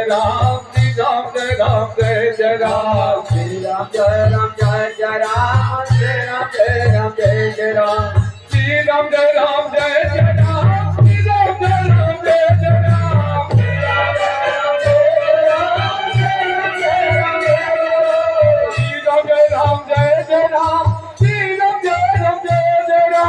Ram Shri Ram Jai Ram Jai Jai Ram Shri Ram Jai Ram Jai Jai Ram Shri Ram Jai Ram Jai Jai Ram Shri Ram Jai Ram Jai Jai Ram Shri Ram Jai Ram Jai Jai Ram Shri Ram Jai Ram Jai Ram Shri Ram Jai Ram Jai Jai Ram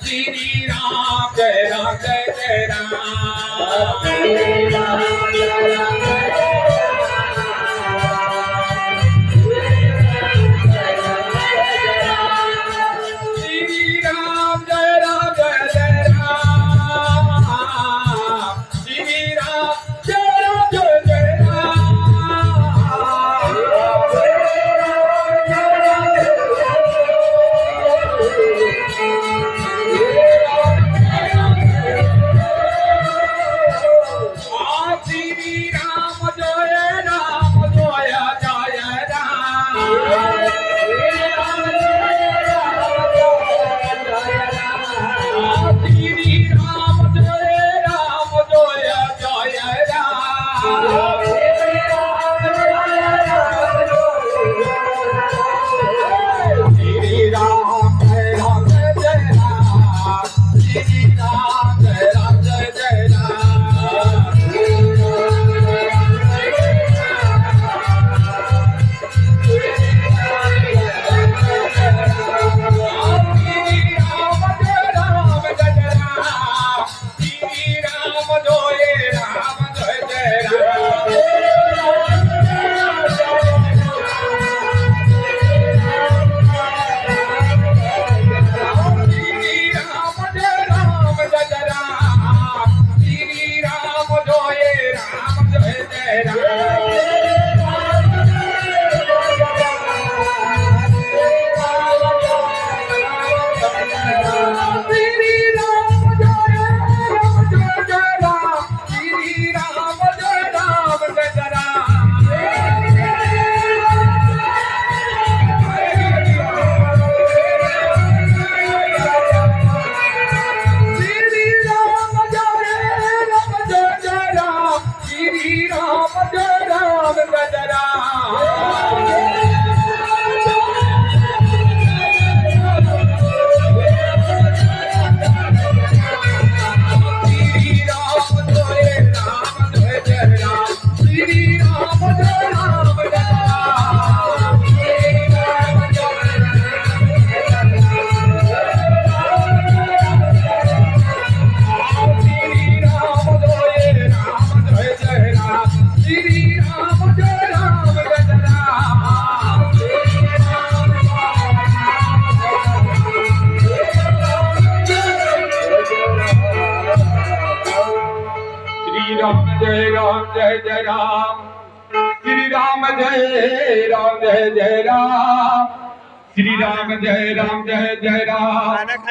Shri Ram Jai Ram Jai Jai Ram Shri Ram Jai Ram Jai Jai Ram Shri Ram Jai Ram Jai Jai Ram Shri Ram Jai Ram Jai Jai Jai Ram Jai Jai Ram Shri Ram Jai Ram Jai Jai Ram Shri Ram Jai Jai Ram